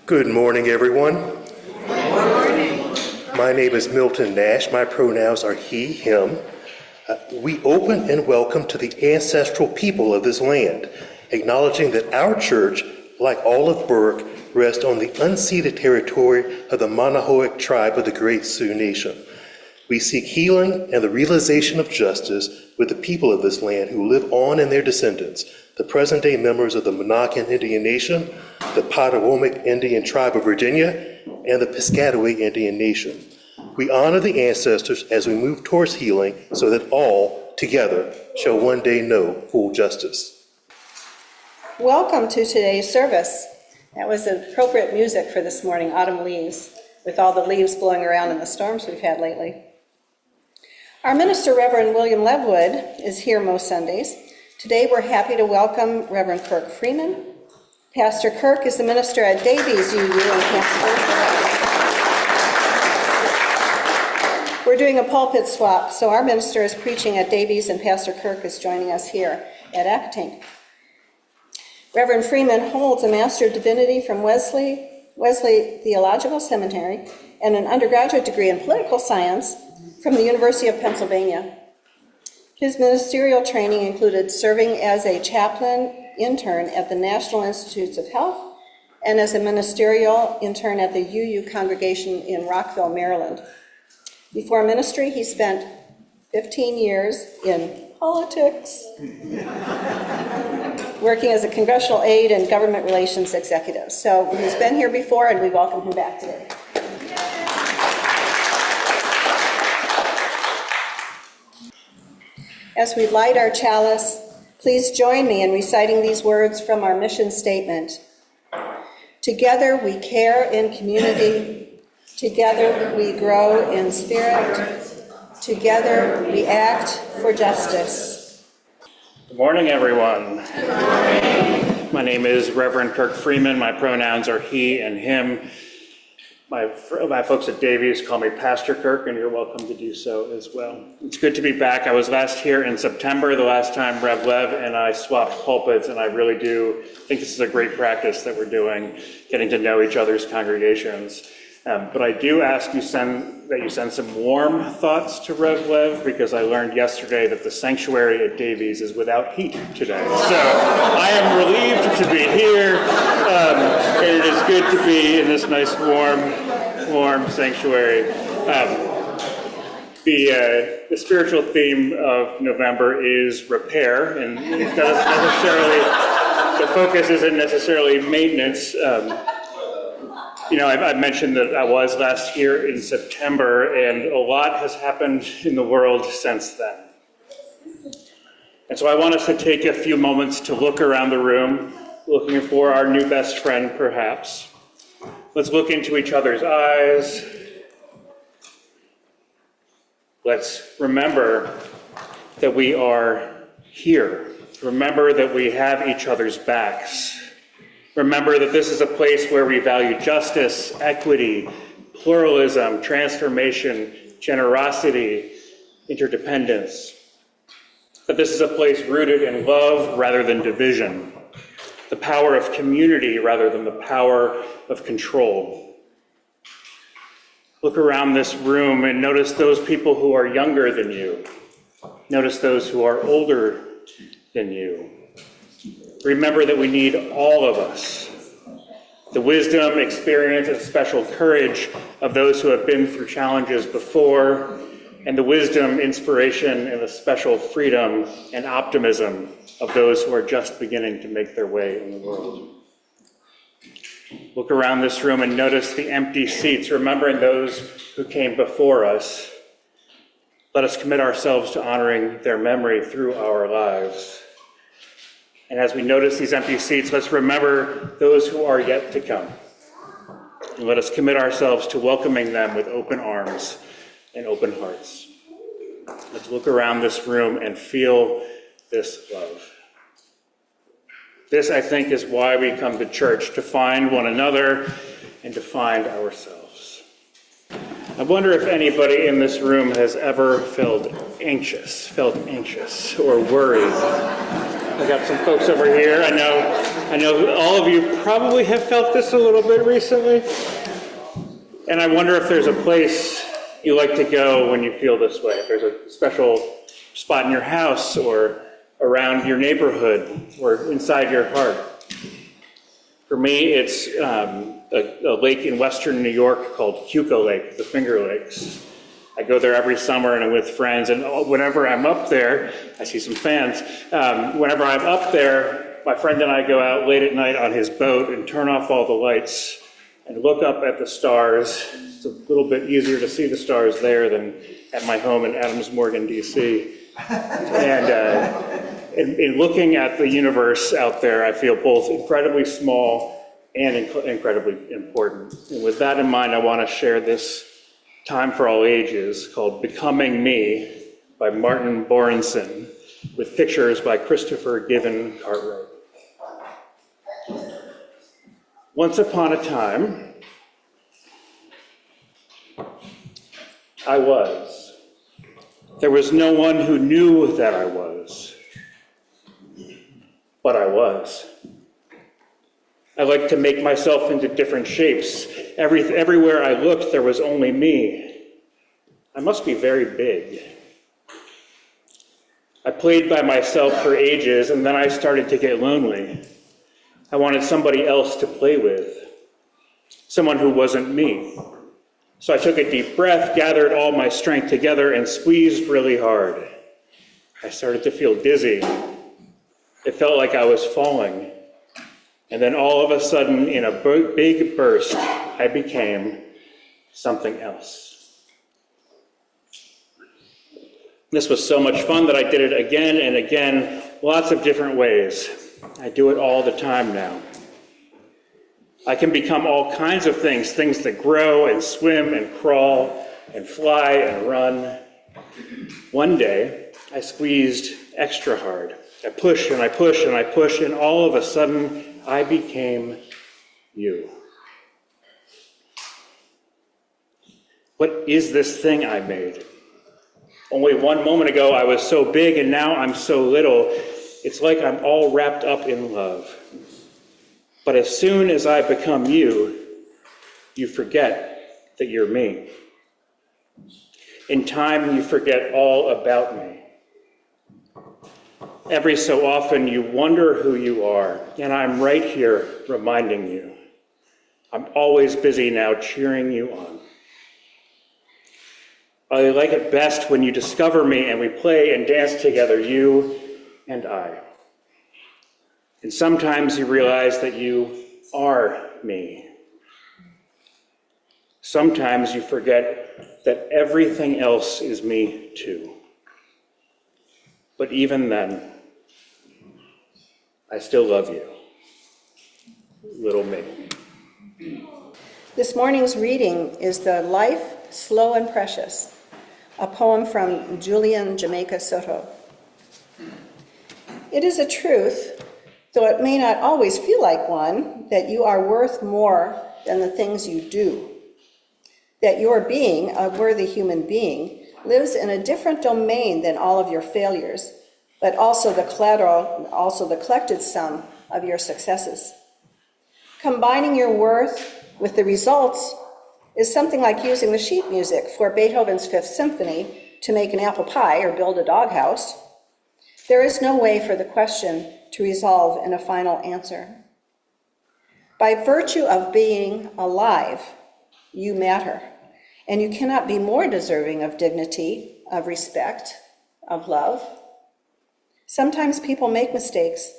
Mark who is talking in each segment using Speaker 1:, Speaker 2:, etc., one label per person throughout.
Speaker 1: Good morning, everyone.
Speaker 2: Good morning.
Speaker 1: My name is Milton Nash. My pronouns are he, him. We open and welcome to the ancestral people of this land, acknowledging that our church, like all of Burke, rests on the unceded territory of the Manahoic tribe of the Great Sioux Nation. We seek healing and the realization of justice with the people of this land who live on in their descendants, the present-day members of the Monacan Indian Nation, the Potawatomi Indian Tribe of Virginia, and the Piscataway Indian Nation. We honor the ancestors as we move towards healing so that all, together, shall one day know full justice.
Speaker 2: Welcome to today's service. That was appropriate music for this morning, Autumn Leaves, with all the leaves blowing around in the storms we've had lately. Our minister, Reverend William Levewood, is here most Sundays. Today we're happy to welcome Reverend Kirk Freeman. Pastor Kirk is the minister at Davies, UU in Camp. We're doing a pulpit swap, so our minister is preaching at Davies and Pastor Kirk is joining us here at Accotink. Reverend Freeman holds a Master of Divinity from Wesley Theological Seminary and an undergraduate degree in political science from the University of Pennsylvania. His ministerial training included serving as a chaplain intern at the National Institutes of Health and as a ministerial intern at the UU Congregation in Rockville, Maryland. Before ministry, he spent 15 years in politics, working as a congressional aide and government relations executive. So he's been here before, and we welcome him back today. As we light our chalice, please join me in reciting these words from our mission statement. Together we care in community. Together we grow in spirit. Together we act for justice.
Speaker 3: Good morning, everyone. Good morning. My name is Reverend Kirk Freeman. My pronouns are he and him. My folks at Davies call me Pastor Kirk, and you're welcome to do so as well. It's good to be back. I was last here in September, the last time Rev Lev and I swapped pulpits, and I really do think this is a great practice that we're doing, getting to know each other's congregations. But I do ask you that you send some warm thoughts to Rev Lev, because I learned yesterday that the sanctuary at Davies is without heat today. So I am relieved to be here, and it is good to be in this nice warm sanctuary. The spiritual theme of November is repair, and it doesn't necessarily, the focus isn't necessarily maintenance. I mentioned that I was last here in September, and a lot has happened in the world since then. And so I want us to take a few moments to look around the room, looking for our new best friend, perhaps. Let's look into each other's eyes. Let's remember that we are here. Remember that we have each other's backs. Remember that this is a place where we value justice, equity, pluralism, transformation, generosity, interdependence. That this is a place rooted in love rather than division, the power of community rather than the power of control. Look around this room and notice those people who are younger than you. Notice those who are older than you. Remember that we need all of us. The wisdom, experience, and special courage of those who have been through challenges before, and the wisdom, inspiration, and the special freedom and optimism of those who are just beginning to make their way in the world. Look around this room and notice the empty seats, remembering those who came before us. Let us commit ourselves to honoring their memory through our lives. And as we notice these empty seats, let's remember those who are yet to come. And let us commit ourselves to welcoming them with open arms and open hearts. Let's look around this room and feel this love. This, I think, is why we come to church, to find one another and to find ourselves. I wonder if anybody in this room has ever felt anxious or worried. I got some folks over here. I know all of you probably have felt this a little bit recently. And I wonder if there's a place you like to go when you feel this way. If there's a special spot in your house or around your neighborhood or inside your heart. For me, it's a lake in western New York called Cuco Lake, the Finger Lakes. I go there every summer and I'm with friends, and whenever I'm up there, I see some fans, whenever I'm up there, my friend and I go out late at night on his boat and turn off all the lights and look up at the stars. It's a little bit easier to see the stars there than at my home in Adams Morgan, DC. And in looking at the universe out there, I feel both incredibly small and incredibly important. And with that in mind, I want to share this time for all ages called Becoming Me by Martin Borenson, with pictures by Christopher Given Cartwright. Once upon a time, I was. There was no one who knew that I was, but I was. I liked to make myself into different shapes. Everywhere I looked, there was only me. I must be very big. I played by myself for ages, and then I started to get lonely. I wanted somebody else to play with, someone who wasn't me. So I took a deep breath, gathered all my strength together, and squeezed really hard. I started to feel dizzy. It felt like I was falling. And then all of a sudden, in a big burst, I became something else. This was so much fun that I did it again and again, lots of different ways. I do it all the time now. I can become all kinds of things that grow and swim and crawl and fly and run. One day, I squeezed extra hard. I pushed and I pushed and I pushed, and all of a sudden, I became you. What is this thing I made? Only one moment ago, I was so big, and now I'm so little. It's like I'm all wrapped up in love. But as soon as I become you, you forget that you're me. In time, you forget all about me. Every so often, you wonder who you are, and I'm right here reminding you. I'm always busy now cheering you on. I like it best when you discover me and we play and dance together, you and I. And sometimes you realize that you are me. Sometimes you forget that everything else is me too. But even then, I still love you, little me.
Speaker 2: This morning's reading is The Life, Slow and Precious, a poem from Julian Jamaica Soto. It is a truth, though it may not always feel like one, that you are worth more than the things you do. That your being, a worthy human being, lives in a different domain than all of your failures, but also the collateral, also the collected sum of your successes. Combining your worth with the results is something like using the sheet music for Beethoven's Fifth Symphony to make an apple pie or build a doghouse. There is no way for the question to resolve in a final answer. By virtue of being alive, you matter, and you cannot be more deserving of dignity, of respect, of love. Sometimes people make mistakes,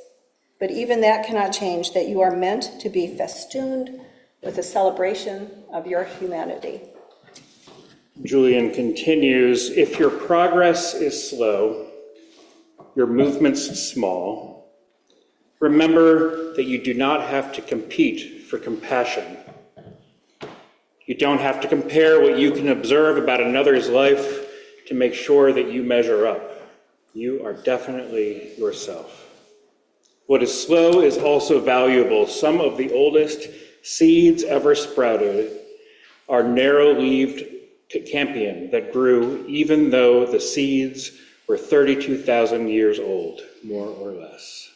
Speaker 2: but even that cannot change that you are meant to be festooned with a celebration of your humanity.
Speaker 3: Julian continues, if your progress is slow, your movements small, remember that you do not have to compete for compassion. You don't have to compare what you can observe about another's life to make sure that you measure up. You are definitely yourself. What is slow is also valuable. Some of the oldest seeds ever sprouted are narrow-leaved campion that grew even though the seeds were 32,000 years old. more or less.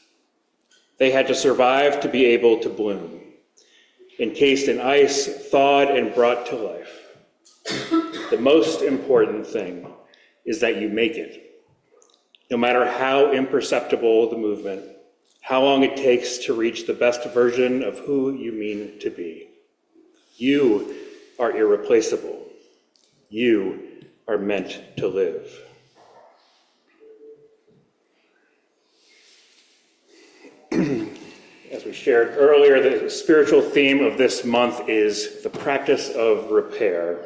Speaker 3: They had to survive to be able to bloom, encased in ice, thawed and brought to life. The most important thing is that you make it, no matter how imperceptible the movement, how long it takes to reach the best version of who you mean to be. You are irreplaceable. You are meant to live. As we shared earlier, the spiritual theme of this month is the practice of repair.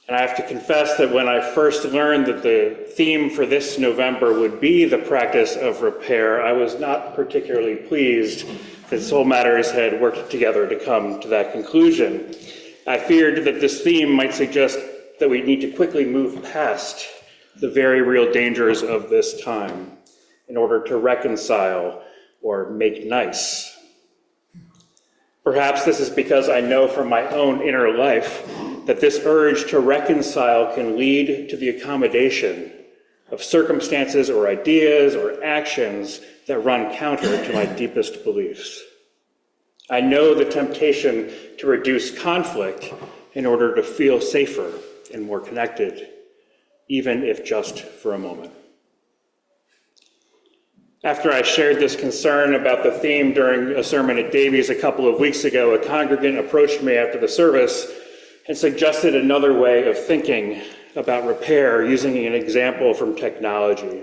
Speaker 3: And I have to confess that when I first learned that the theme for this November would be the practice of repair, I was not particularly pleased that Soul Matters had worked together to come to that conclusion. I feared that this theme might suggest that we need to quickly move past the very real dangers of this time in order to reconcile or make nice. Perhaps this is because I know from my own inner life that this urge to reconcile can lead to the accommodation of circumstances or ideas or actions that run counter to my deepest beliefs. I know the temptation to reduce conflict in order to feel safer and more connected, even if just for a moment. After I shared this concern about the theme during a sermon at Davies a couple of weeks ago, a congregant approached me after the service and suggested another way of thinking about repair using an example from technology.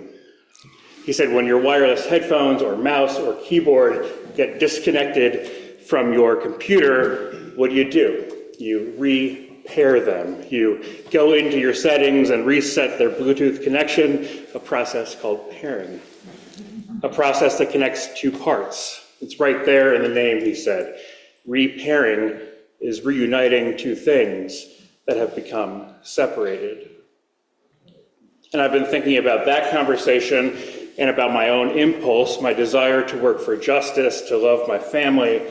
Speaker 3: He said, when your wireless headphones or mouse or keyboard get disconnected from your computer, what do? You repair them. You go into your settings and reset their Bluetooth connection, a process called pairing. A process that connects two parts. It's right there in the name, he said. Repairing is reuniting two things that have become separated. And I've been thinking about that conversation and about my own impulse, my desire to work for justice, to love my family,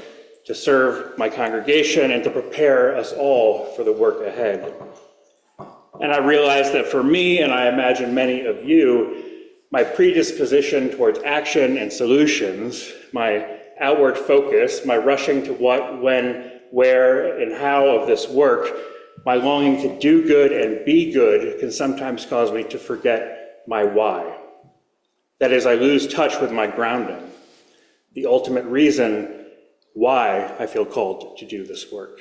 Speaker 3: to serve my congregation, and to prepare us all for the work ahead. And I realized that for me, and I imagine many of you, my predisposition towards action and solutions, my outward focus, my rushing to what, when, where, and how of this work, my longing to do good and be good can sometimes cause me to forget my why. That is, I lose touch with my grounding, the ultimate reason why I feel called to do this work.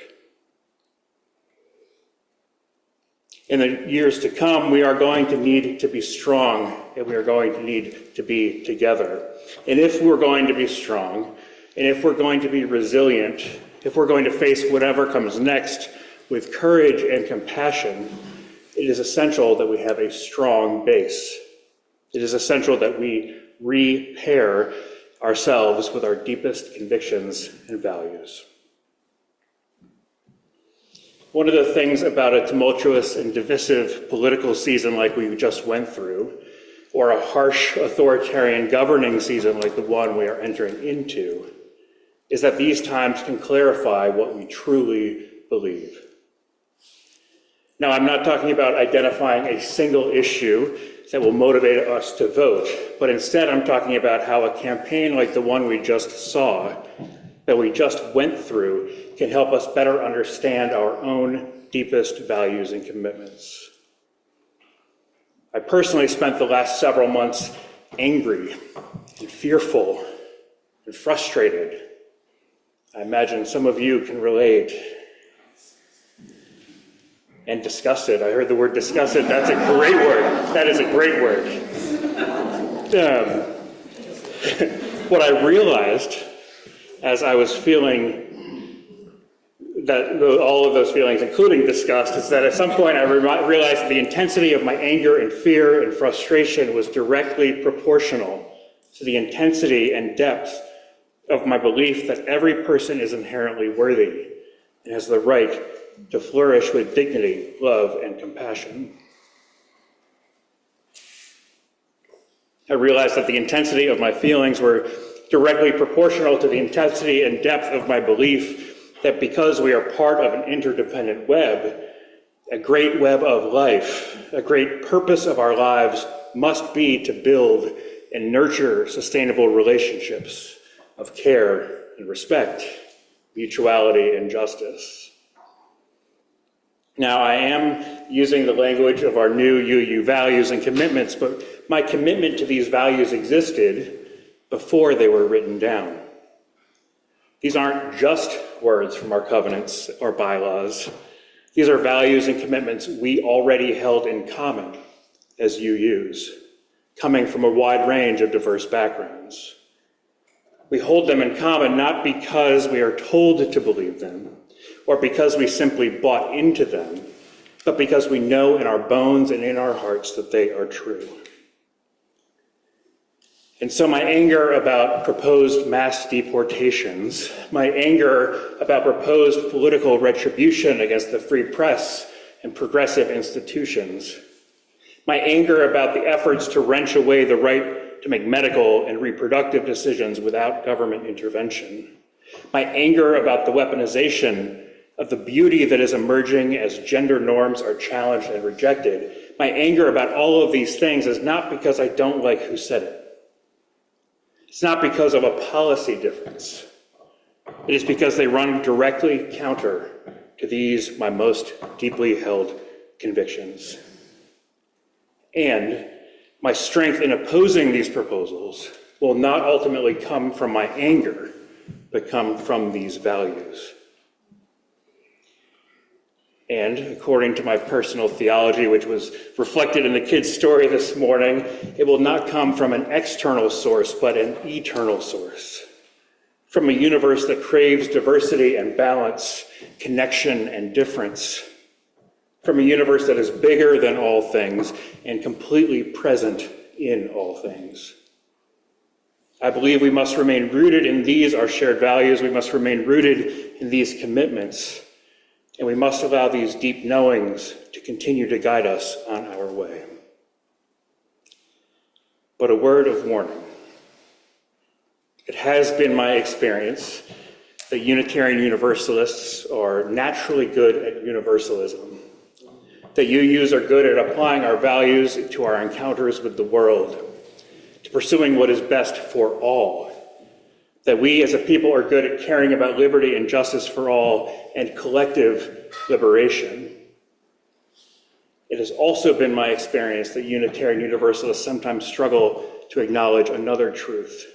Speaker 3: In the years to come, we are going to need to be strong, and we are going to need to be together. And if we're going to be strong, and if we're going to be resilient, if we're going to face whatever comes next with courage and compassion, it is essential that we have a strong base. It is essential that we repair ourselves with our deepest convictions and values. One of the things about a tumultuous and divisive political season like we just went through, or a harsh authoritarian governing season like the one we are entering into, is that these times can clarify what we truly believe. Now, I'm not talking about identifying a single issue that will motivate us to vote, but instead I'm talking about how a campaign like the one we just saw, that we just went through, can help us better understand our own deepest values and commitments. I personally spent the last several months angry and fearful and frustrated. I imagine some of you can relate. And disgusted. I heard the word disgusted. That's a great word. That is a great word. What I realized as I was feeling that all of those feelings, including disgust, is that at some point I realized that the intensity of my anger and fear and frustration was directly proportional to the intensity and depth of my belief that every person is inherently worthy and has the right to flourish with dignity, love, and compassion. I realized that the intensity of my feelings were directly proportional to the intensity and depth of my belief that because we are part of an interdependent web, a great web of life, a great purpose of our lives must be to build and nurture sustainable relationships of care and respect, mutuality and justice. Now, I am using the language of our new UU values and commitments, but my commitment to these values existed before they were written down. These aren't just words from our covenants or bylaws. These are values and commitments we already held in common as UUs, coming from a wide range of diverse backgrounds. We hold them in common not because we are told to believe them or because we simply bought into them, but because we know in our bones and in our hearts that they are true. And so my anger about proposed mass deportations, my anger about proposed political retribution against the free press and progressive institutions, my anger about the efforts to wrench away the right to make medical and reproductive decisions without government intervention, my anger about the weaponization of the beauty that is emerging as gender norms are challenged and rejected, my anger about all of these things is not because I don't like who said it. It's not because of a policy difference. It is because they run directly counter to these, my most deeply held convictions. And my strength in opposing these proposals will not ultimately come from my anger, but come from these values. And according to my personal theology, which was reflected in the kids' story this morning, it will not come from an external source, but an eternal source. From a universe that craves diversity and balance, connection and difference. From a universe that is bigger than all things and completely present in all things. I believe we must remain rooted in these, our shared values. We must remain rooted in these commitments. And we must allow these deep knowings to continue to guide us on our way. But a word of warning. It has been my experience that Unitarian Universalists are naturally good at universalism, that UUs are good at applying our values to our encounters with the world, to pursuing what is best for all, that we as a people are good at caring about liberty and justice for all and collective liberation. It has also been my experience that Unitarian Universalists sometimes struggle to acknowledge another truth,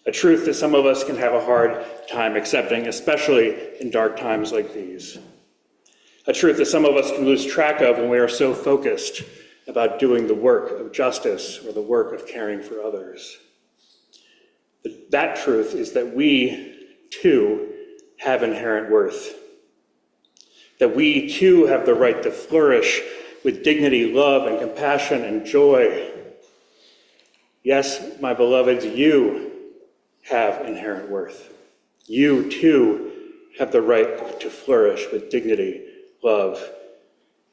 Speaker 3: a truth that some of us can have a hard time accepting, especially in dark times like these, a truth that some of us can lose track of when we are so focused about doing the work of justice or the work of caring for others. That truth is that we, too, have inherent worth. That we, too, have the right to flourish with dignity, love, and compassion and joy. Yes, my beloveds, you have inherent worth. You, too, have the right to flourish with dignity, love,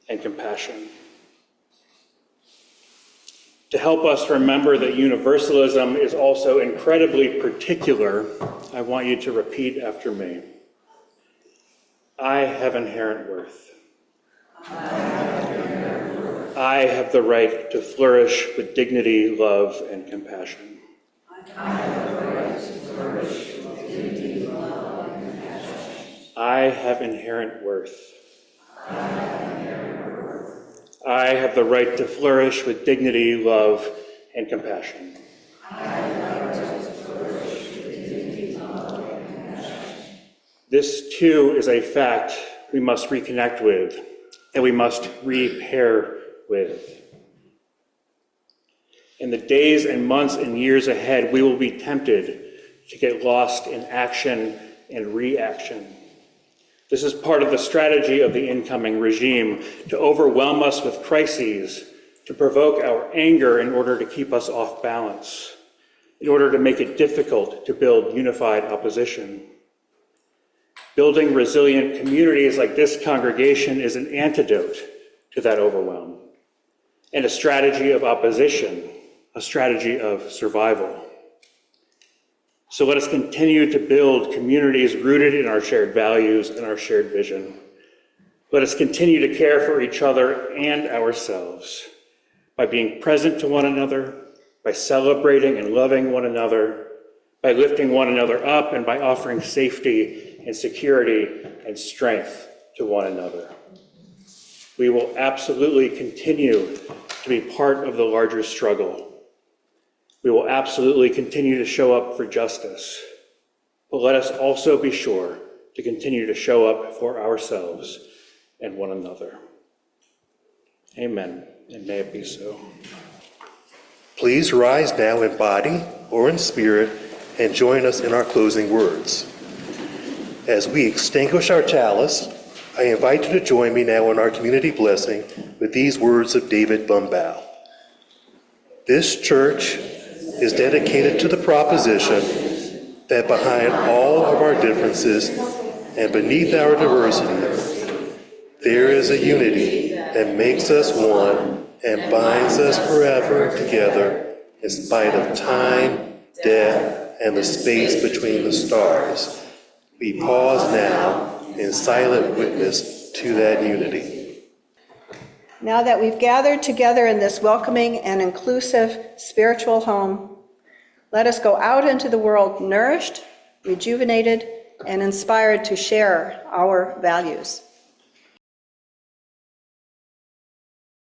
Speaker 3: and compassion. To help us remember that universalism is also incredibly particular, I want you to repeat after me. I have inherent worth. I have the right to flourish with dignity, love, and compassion. I have the right to flourish with dignity, love, and compassion. I have inherent worth. I have the right to flourish with dignity, love, and compassion. This, too, is a fact we must reconnect with, and we must repair with. In the days and months and years ahead, we will be tempted to get lost in action and reaction. This is part of the strategy of the incoming regime, to overwhelm us with crises, to provoke our anger in order to keep us off balance, in order to make it difficult to build unified opposition. Building resilient communities like this congregation is an antidote to that overwhelm, and a strategy of opposition, a strategy of survival. So let us continue to build communities rooted in our shared values and our shared vision. Let us continue to care for each other and ourselves by being present to one another, by celebrating and loving one another, by lifting one another up, and by offering safety and security and strength to one another. We will absolutely continue to be part of the larger struggle. We will absolutely continue to show up for justice. But let us also be sure to continue to show up for ourselves and one another. Amen, and may it be so.
Speaker 1: Please rise now in body or in spirit and join us in our closing words. As we extinguish our chalice, I invite you to join me now in our community blessing with these words of David Bumbow. This church is dedicated to the proposition that behind all of our differences and beneath our diversity, there is a unity that makes us one and binds us forever together in spite of time, death, and the space between the stars. We pause now in silent witness to that unity.
Speaker 2: Now that we've gathered together in this welcoming and inclusive spiritual home, let us go out into the world nourished, rejuvenated, and inspired to share our values.